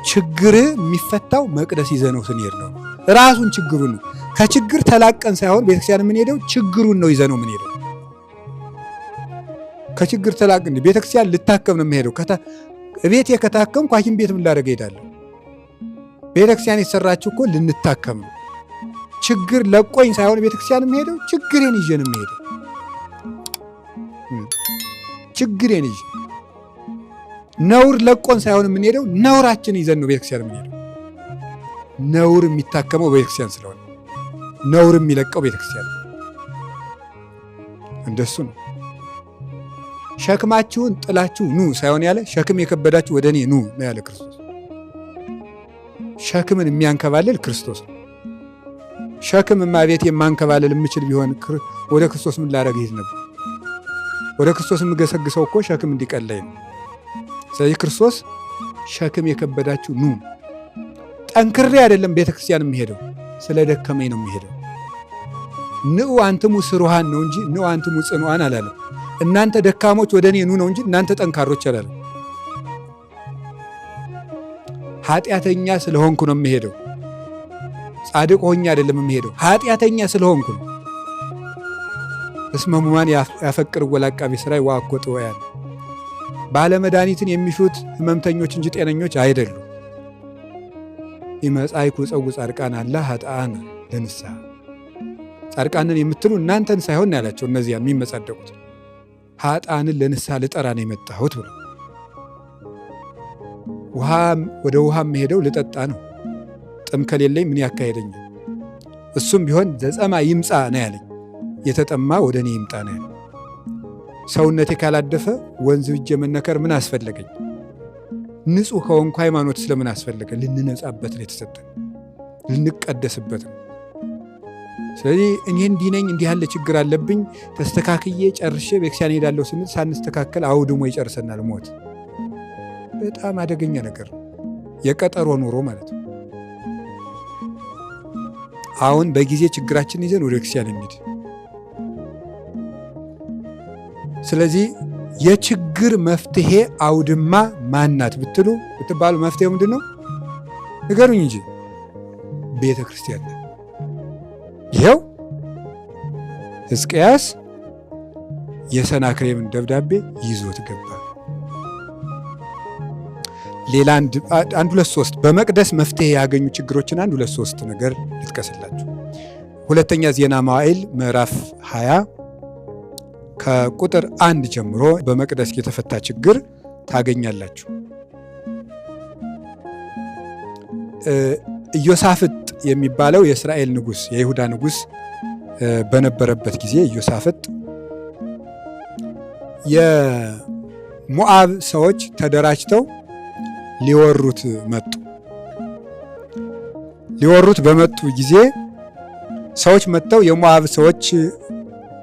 ችግር የሚፈታው መቅደስ ይዘነው ስንሄድ ነው። ራሱን ችግሩን ነው። ከችግር ተላቀን ሳይሆን ቤተክርስቲያን የምንሄደው ችግሩን ነው ይዘነው የምንሄደው። ከችግር ተላቀን ቤተክርስቲያን ልታከም ነው የምሄደው። ቤት የከታከም ሐኪም ቤት ምን ላደርግ እሄዳለሁ? ቤተክርስቲያን የተሰራችው እኮ ልንታከም ነው። ችግር ለቆኝ ሳይሆን ቤተክርስቲያን የምሄደው ችግሬን ይዤ ነው የምሄደው። ችግሬን ይዤ ነውር ለቆን ሳይሆን የምንሄደው ነውራችን ይዘን ነው ቤተክርስቲያን የምንሄደው። ነውር የሚታከመው ቤተክርስቲያን ስለሆነ ነውር የሚለቀው ቤተክርስቲያን እንደሱ ነው። ሸክማችሁን ጥላችሁ ኑ ሳይሆን ያለ ሸክም የከበዳችሁ ወደ እኔ ኑ ነው ያለ ክርስቶስ። ሸክምን የሚያንከባልል ክርስቶስ ነው። ሸክምማ ቤት የማንከባልል የምችል ቢሆን ወደ ክርስቶስ ምን ላደርግ ይሄድ ነበር? ወደ ክርስቶስ የምገሰግሰው እኮ ሸክም እንዲቀለኝ ነው። ስለዚህ ክርስቶስ ሸክም የከበዳችሁ ኑ። ጠንክሬ አይደለም ቤተክርስቲያን የምሄደው፣ ስለ ደከመኝ ነው የምሄደው። ንዑ አንትሙ ስሩሃን ነው እንጂ ንዑ አንትሙ ጽኑዓን አላለም። እናንተ ደካሞች ወደ እኔ ኑ ነው እንጂ እናንተ ጠንካሮች አላለም። ኃጢአተኛ ስለሆንኩ ነው የምሄደው። ጻድቅ ሆኜ አይደለም የምሄደው፣ ኃጢአተኛ ስለሆንኩ ነው። እስመ ሕሙማን ያፈቅርዎ ለዐቃቤ ሥራይ ወአኮ ጥዑያን። ባለመድኃኒትን የሚሹት ሕመምተኞች እንጂ ጤነኞች አይደሉም። ኢመጻእኩ እጸውዕ ጻድቃነ አላ ኃጥአነ ለንስሐ። ጻድቃንን የምትሉ እናንተን ሳይሆን ያላቸው እነዚያ የሚመጻደቁት ኃጥአንን ለንስሐ ልጠራ ነው የመጣሁት ብሎ ወደ ውሃ የምሄደው ልጠጣ ነው። ጥም ከሌለኝ ምን ያካሄደኛል? እሱም ቢሆን ዘጸማ ይምጻ ነው ያለኝ። የተጠማ ወደ እኔ ይምጣ ነው ያለኝ። ሰውነቴ ካላደፈ ወንዝ ብጄ መነከር ምን አስፈለገኝ? ንጹሕ ከሆንኩ ሃይማኖት ስለምን አስፈለገ? ልንነጻበት ነው የተሰጠን፣ ልንቀደስበት ነው። ስለዚህ እኔ እንዲህ ነኝ፣ እንዲህ ያለ ችግር አለብኝ፣ ተስተካክዬ ጨርሼ ቤተክርስቲያን ሄዳለሁ ስንል ሳንስተካከል አውድሞ ይጨርሰናል ሞት። በጣም አደገኛ ነገር ነው፣ የቀጠሮ ኑሮ ማለት ነው። አሁን በጊዜ ችግራችን ይዘን ወደ ቤተክርስቲያን እንሂድ። ስለዚህ የችግር መፍትሄ አውድማ ማናት ብትባሉ መፍትሄው ምንድን ነው? ንገሩኝ እንጂ። ቤተ ክርስቲያን ነው። ይኸው ሕዝቅያስ የሰናክሬምን ደብዳቤ ይዞት ገባ። ሌላ አንድ ሁለት ሶስት በመቅደስ መፍትሄ ያገኙ ችግሮችን አንድ ሁለት ሶስት ነገር ልጥቀስላችሁ። ሁለተኛ ዜና መዋዕል ምዕራፍ 20 ከቁጥር 1 ጀምሮ በመቅደስ የተፈታ ችግር ታገኛላችሁ። ኢዮሳፍጥ የሚባለው የእስራኤል ንጉሥ የይሁዳ ንጉሥ በነበረበት ጊዜ ኢዮሳፍጥ የሞዓብ ሰዎች ተደራጅተው ሊወሩት መጡ። ሊወሩት በመጡ ጊዜ ሰዎች መጥተው የሞዓብ ሰዎች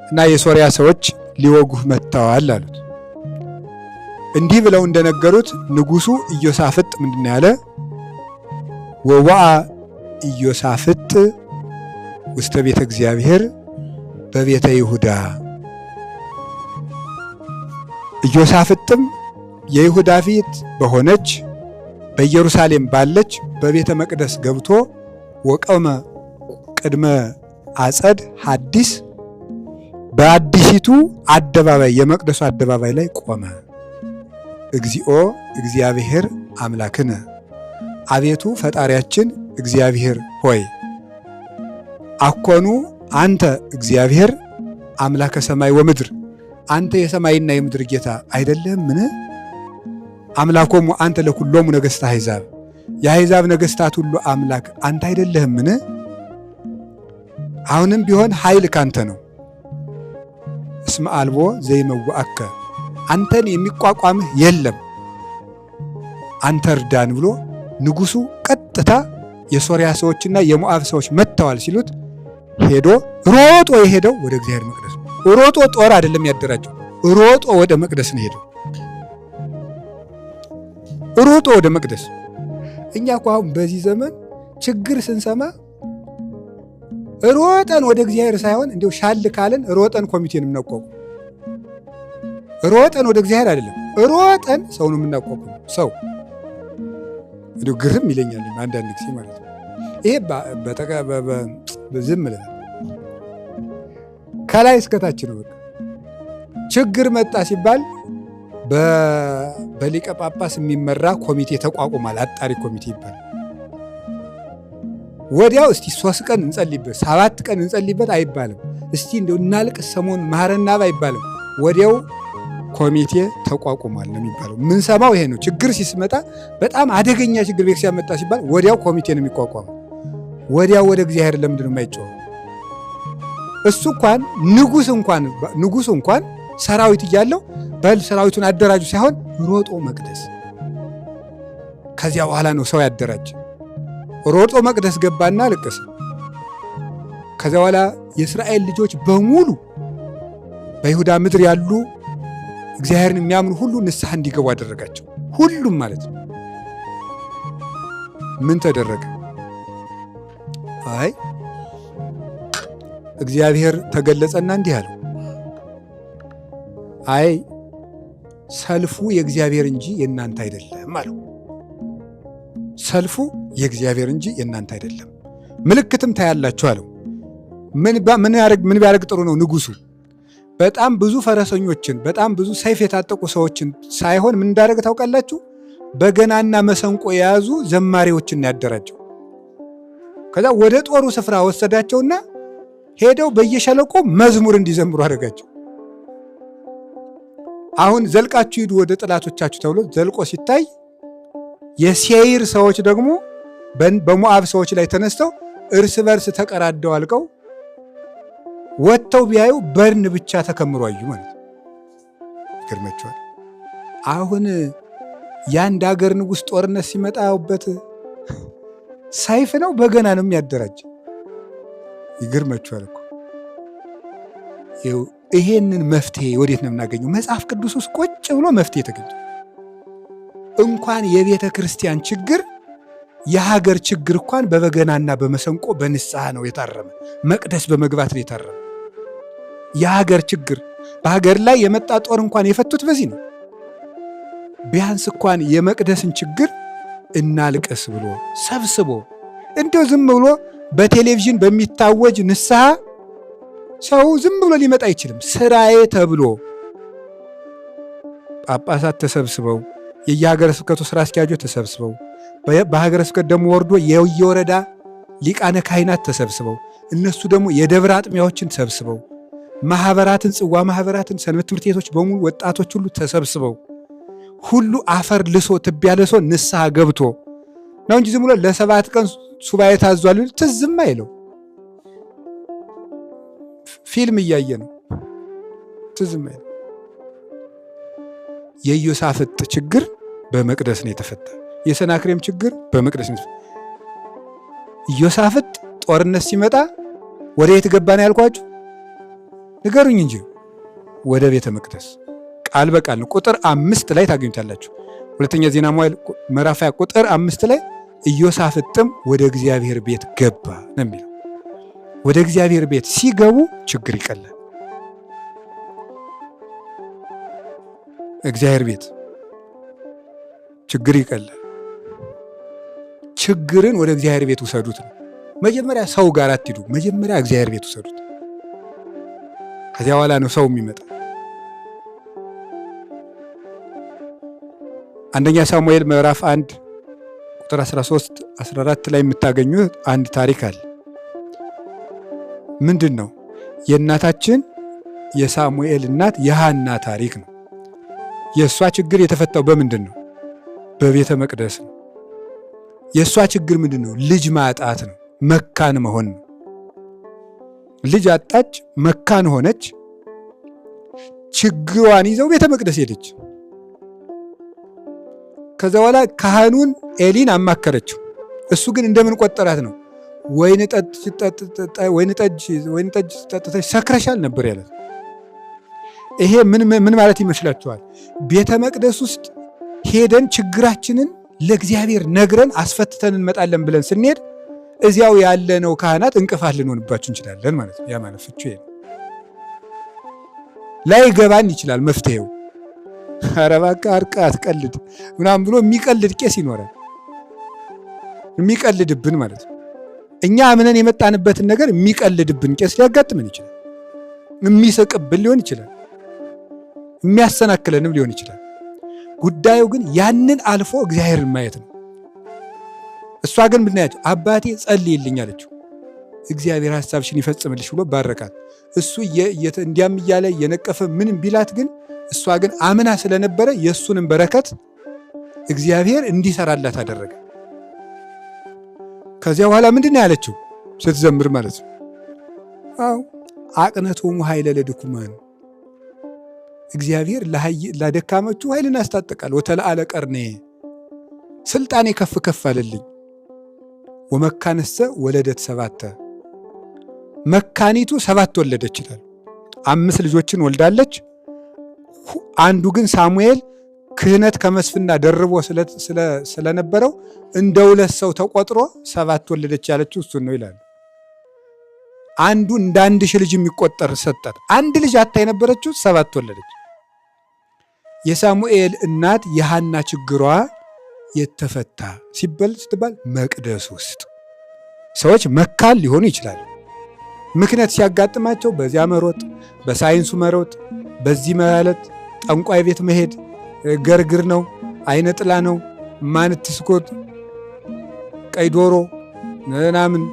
እና የሶሪያ ሰዎች ሊወጉህ መጥተዋል አሉት። እንዲህ ብለው እንደነገሩት ንጉሡ ኢዮሳፍጥ ምንድን ያለ? ወወአ ኢዮሳፍጥ ውስተ ቤተ እግዚአብሔር በቤተ ይሁዳ። ኢዮሳፍጥም የይሁዳ ፊት በሆነች በኢየሩሳሌም ባለች በቤተ መቅደስ ገብቶ ወቀመ ቅድመ አጸድ ሐዲስ በአዲሲቱ አደባባይ የመቅደሱ አደባባይ ላይ ቆመ። እግዚኦ እግዚአብሔር አምላክነ፣ አቤቱ ፈጣሪያችን እግዚአብሔር ሆይ፣ አኮኑ አንተ እግዚአብሔር አምላከ ሰማይ ወምድር፣ አንተ የሰማይና የምድር ጌታ አይደለህምን? አምላኮሙ አንተ ለኩሎሙ ነገሥተ አሕዛብ፣ የአሕዛብ ነገሥታት ሁሉ አምላክ አንተ አይደለህምን? አሁንም ቢሆን ኃይል ካንተ ነው። እስመ አልቦ ዘይመዋዕከ፣ አንተን የሚቋቋምህ የለም፣ አንተ እርዳን ብሎ ንጉሡ ቀጥታ የሶሪያ ሰዎችና የሞዓብ ሰዎች መጥተዋል ሲሉት ሄዶ ሮጦ የሄደው ወደ እግዚአብሔር መቅደስ። ሮጦ ጦር አይደለም ያደራጀው፣ ሮጦ ወደ መቅደስ ነው ሄደው። ሮጦ ወደ መቅደስ። እኛ እኮ አሁን በዚህ ዘመን ችግር ስንሰማ ሮጠን ወደ እግዚአብሔር ሳይሆን እንዲያው ሻል ካለን ሮጠን ኮሚቴን የምናቋቁም፣ ሮጠን ወደ እግዚአብሔር አይደለም፣ ሮጠን ሰውን የምናቋቁም። ሰው እንደው ግርም ይለኛል አንዳንድ ጊዜ ማለት ነው። ይሄ ዝም ብለህ ከላይ እስከታች ነው። ችግር መጣ ሲባል በሊቀ ጳጳስ የሚመራ ኮሚቴ ተቋቁሟል። አጣሪ ኮሚቴ ይባላል። ወዲያው እስቲ 3 ቀን እንጸልይበት 7 ቀን እንጸልይበት አይባልም። እስቲ እንደው እናልቅስ ሰሞን ማረና አይባልም። ወዲያው ኮሚቴ ተቋቁሟል ነው የሚባለው። ምን ሰማው ይሄ ነው። ችግር ሲስመጣ በጣም አደገኛ ችግር ቤተክርስቲያን መጣ ሲባል ወዲያው ኮሚቴ ነው የሚቋቋመው። ወዲያው ወደ እግዚአብሔር ለምንድን ነው የማይጮኸው? እሱ እንኳን ንጉሥ እንኳን ሰራዊት እያለው በል ሰራዊቱን አደራጁ ሳይሆን ሮጦ መቅደስ። ከዚያ በኋላ ነው ሰው ያደራጅ። ሮጦ መቅደስ ገባና አለቀሰ። ከዚያ በኋላ የእስራኤል ልጆች በሙሉ በይሁዳ ምድር ያሉ እግዚአብሔርን የሚያምኑ ሁሉ ንስሐ እንዲገቡ አደረጋቸው። ሁሉም ማለት ነው። ምን ተደረገ? አይ እግዚአብሔር ተገለጸና እንዲህ አለው፣ አይ ሰልፉ የእግዚአብሔር እንጂ የእናንተ አይደለም አለው። ሰልፉ የእግዚአብሔር እንጂ የእናንተ አይደለም፣ ምልክትም ታያላችሁ አለው። ምን ቢያደርግ ጥሩ ነው? ንጉሡ በጣም ብዙ ፈረሰኞችን በጣም ብዙ ሰይፍ የታጠቁ ሰዎችን ሳይሆን ምን እንዳደረገ ታውቃላችሁ? በገናና መሰንቆ የያዙ ዘማሪዎችን ያደራጀው። ከዛ ወደ ጦሩ ስፍራ ወሰዳቸውና ሄደው በየሸለቆ መዝሙር እንዲዘምሩ አደረጋቸው። አሁን ዘልቃችሁ ሂዱ ወደ ጠላቶቻችሁ ተብሎ ዘልቆ ሲታይ የሴይር ሰዎች ደግሞ በሞዓብ ሰዎች ላይ ተነስተው እርስ በርስ ተቀራደው አልቀው ወጥተው ቢያዩ በርን ብቻ ተከምሮ አዩ ማለት ነው። ይገርማችኋል። አሁን የአንድ ሀገር ንጉሥ ጦርነት ሲመጣበት ሰይፍ ነው በገና ነው የሚያደራጅ። ይገርማችኋል እኮ። ይሄንን መፍትሄ ወዴት ነው የምናገኘው? መጽሐፍ ቅዱስ ውስጥ ቁጭ ብሎ መፍትሄ ተገኘ። እንኳን የቤተ ክርስቲያን ችግር የሀገር ችግር እንኳን በበገናና በመሰንቆ በንስሐ ነው የታረመ። መቅደስ በመግባት ነው የታረመ። የሀገር ችግር በሀገር ላይ የመጣ ጦር እንኳን የፈቱት በዚህ ነው። ቢያንስ እንኳን የመቅደስን ችግር እናልቀስ ብሎ ሰብስቦ እንደው ዝም ብሎ በቴሌቪዥን በሚታወጅ ንስሐ ሰው ዝም ብሎ ሊመጣ አይችልም። ስራዬ ተብሎ ጳጳሳት ተሰብስበው የየሀገረ ስብከቱ ስራ አስኪያጆች ተሰብስበው በሀገረ ስብከት ደግሞ ወርዶ የወረዳ ሊቃነ ካህናት ተሰብስበው እነሱ ደግሞ የደብረ አጥሚያዎችን ሰብስበው ማህበራትን ጽዋ ማህበራትን ሰንበት ትምህርት ቤቶች በሙሉ ወጣቶች ሁሉ ተሰብስበው ሁሉ አፈር ልሶ ትቢያ ልሶ ንስሐ ገብቶ ነው እንጂ ዝም ብሎ ለ7 ቀን ሱባኤ ታዟል ትዝም አይለው። ፊልም እያየ ነው ትዝም አይለው። የኢዮሳፍጥ ችግር በመቅደስ ነው የተፈታ። የሰናክሬም ችግር በመቅደስ ነው። ኢዮሳፍጥ ጦርነት ሲመጣ ወደ የት ገባ ነው ያልኳችሁ? ንገሩኝ እንጂ ወደ ቤተ መቅደስ። ቃል በቃል ነው። ቁጥር 5 ላይ ታገኙታላችሁ። ሁለተኛ ዜና መዋዕል ምዕራፍ 20 ቁጥር 5 ላይ ኢዮሳፍጥም ወደ እግዚአብሔር ቤት ገባ ነው የሚለው። ወደ እግዚአብሔር ቤት ሲገቡ ችግር ይቀላል። እግዚአብሔር ቤት ችግር ይቀላል። ችግርን ወደ እግዚአብሔር ቤት ውሰዱት ነው። መጀመሪያ ሰው ጋር አትሂዱ፣ መጀመሪያ እግዚአብሔር ቤት ውሰዱት። ከዚያ በኋላ ነው ሰው የሚመጣ። አንደኛ ሳሙኤል ምዕራፍ 1 ቁጥር 13 14 ላይ የምታገኙት አንድ ታሪክ አለ። ምንድን ነው? የእናታችን የሳሙኤል እናት የሐና ታሪክ ነው። የእሷ ችግር የተፈታው በምንድን ነው? በቤተ መቅደስ ነው። የእሷ ችግር ምንድን ነው? ልጅ ማጣት ነው። መካን መሆን ነው። ልጅ አጣች፣ መካን ሆነች። ችግሯን ይዘው ቤተ መቅደስ ሄደች። ከዛ በኋላ ካህኑን ኤሊን አማከረችው። እሱ ግን እንደምን ቆጠራት ነው? ወይን ጠጅ ጠጥተሽ ሰክረሻል ነበር ያላት። ይሄ ምን ማለት ይመስላችኋል? ቤተ መቅደስ ውስጥ ሄደን ችግራችንን ለእግዚአብሔር ነግረን አስፈትተን እንመጣለን ብለን ስንሄድ እዚያው ያለነው ካህናት እንቅፋት ልንሆንባችሁ እንችላለን ማለት ነው። ያ ማለት ፍቹ ይሄ ላይ ገባን ይችላል መፍትሄው። ኧረ እባክህ አርቃ አትቀልድ ምናምን ብሎ የሚቀልድ ቄስ ይኖራል። የሚቀልድብን ማለት ነው። እኛ አምነን የመጣንበትን ነገር የሚቀልድብን ቄስ ሊያጋጥመን ይችላል። የሚስቅብን ሊሆን ይችላል። የሚያሰናክለንም ሊሆን ይችላል። ጉዳዩ ግን ያንን አልፎ እግዚአብሔርን ማየት ነው። እሷ ግን ብናያቸው አባቴ ጸልይልኝ አለችው። እግዚአብሔር ሐሳብሽን ይፈጽምልሽ ብሎ ባረካት። እሱ እንዲያም እያለ የነቀፈ ምንም ቢላት ግን እሷ ግን አምና ስለነበረ የእሱንም በረከት እግዚአብሔር እንዲሰራላት አደረገ። ከዚያ በኋላ ምንድን ነው ያለችው ስትዘምር ማለት ነው? አዎ አቅነቶሙ ኃይለ ለድኩማን፣ እግዚአብሔር ላደካመቹ ኃይልን ያስታጥቃል። ወተለአለ ቀርኔ፣ ስልጣኔ ከፍ ከፍ አለልኝ። ወመካነሰ ወለደት ሰባተ፣ መካኒቱ 7 ወለደች ይላል። 5 ልጆችን ወልዳለች። አንዱ ግን ሳሙኤል ክህነት ከመስፍና ደርቦ ስለነበረው እንደ 2 ሰው ተቆጥሮ 7 ወለደች ያለችው እሱን ነው ይላል። አንዱ እንደ 1000 ልጅ የሚቆጠር ሰጣት። 1 ልጅ አታ የነበረችው 7 ወለደች። የሳሙኤል እናት የሐና ችግሯ የተፈታ ስትባል መቅደስ ውስጥ ሰዎች መካል ሊሆኑ ይችላል። ምክንያት ሲያጋጥማቸው በዚያ መሮጥ፣ በሳይንሱ መሮጥ፣ በዚህ ማለት ጠንቋይ ቤት መሄድ፣ ገርግር ነው፣ አይነ ጥላ ነው፣ ማንትስኮት፣ ቀይ ዶሮ ምናምን፣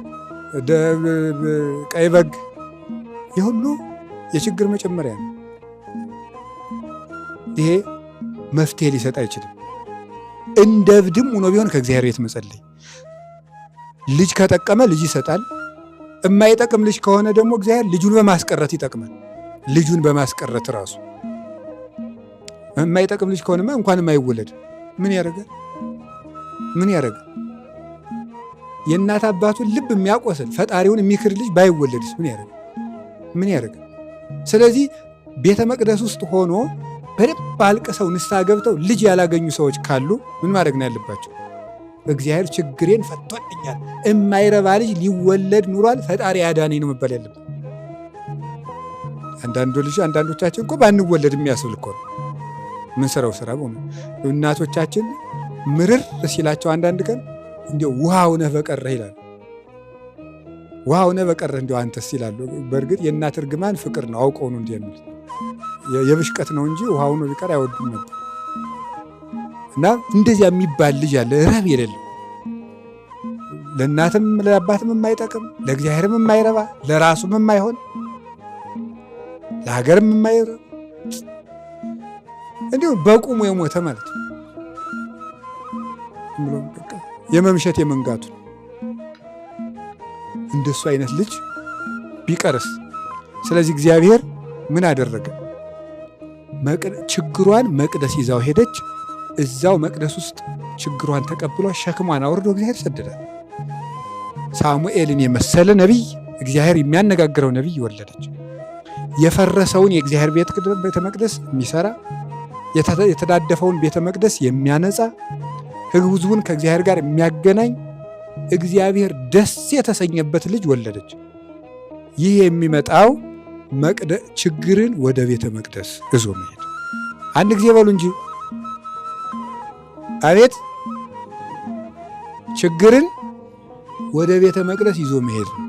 ቀይ በግ፣ የሁሉ የችግር መጨመሪያ ነው። ይሄ መፍትሄ ሊሰጥ አይችልም። እንደ እብድም ሆኖ ቢሆን ከእግዚአብሔር ቤት መጸለይ። ልጅ ከጠቀመ ልጅ ይሰጣል። የማይጠቅም ልጅ ከሆነ ደግሞ እግዚአብሔር ልጁን በማስቀረት ይጠቅማል። ልጁን በማስቀረት ራሱ የማይጠቅም ልጅ ከሆነማ እንኳን የማይወለድ ምን ያደርጋል? ምን ያደርጋል? የእናት አባቱን ልብ የሚያቆስል ፈጣሪውን የሚክር ልጅ ባይወለድስ ምን ያደርጋል? ምን ያደርጋል? ስለዚህ ቤተ መቅደስ ውስጥ ሆኖ በደንብ አልቅሰው ንስሐ ገብተው ልጅ ያላገኙ ሰዎች ካሉ ምን ማድረግ ነው ያለባቸው? እግዚአብሔር ችግሬን ፈቶልኛል፣ የማይረባ ልጅ ሊወለድ ኑሯል፣ ፈጣሪ ያዳነኝ ነው መባል ያለበት። አንዳንዶቻችን እኮ ባንወለድ የሚያስብል እኮ ነው። ምን ስራው ስራ በሆነ እናቶቻችን ምርር ሲላቸው አንዳንድ ቀን እንዲያው ውሃ ሆነህ በቀረህ ይላሉ። ውሃ ሆነህ በቀረህ እንዲያው አንተስ ይላሉ። በእርግጥ የእናት እርግማን ፍቅር ነው፣ አውቀው ነው እንዲህ የሚሉት። የብሽቀት ነው እንጂ ውሃ ሆኖ ቢቀር አይወዱም ነበር። እና እንደዚያ የሚባል ልጅ አለ፣ ረብ የሌለው ለእናትም ለአባትም የማይጠቅም ለእግዚአብሔርም የማይረባ ለራሱም የማይሆን ለሀገርም የማይረባ እንዲሁ በቁሙ የሞተ ማለት ነው። የመምሸት የመንጋቱ እንደሱ አይነት ልጅ ቢቀርስ። ስለዚህ እግዚአብሔር ምን አደረገ? ችግሯን መቅደስ ይዛው ሄደች። እዛው መቅደስ ውስጥ ችግሯን ተቀብሎ ሸክሟን አውርዶ እግዚአብሔር ሰደዳል። ሳሙኤልን የመሰለ ነቢይ፣ እግዚአብሔር የሚያነጋግረው ነቢይ ወለደች። የፈረሰውን የእግዚአብሔር ቤተ መቅደስ የሚሰራ፣ የተዳደፈውን ቤተ መቅደስ የሚያነጻ፣ ሕዝቡን ከእግዚአብሔር ጋር የሚያገናኝ፣ እግዚአብሔር ደስ የተሰኘበት ልጅ ወለደች። ይህ የሚመጣው ችግርን ወደ ቤተ መቅደስ እዞ መሄድ። አንድ ጊዜ በሉ እንጂ አቤት! ችግርን ወደ ቤተ መቅደስ ይዞ መሄድ ነው።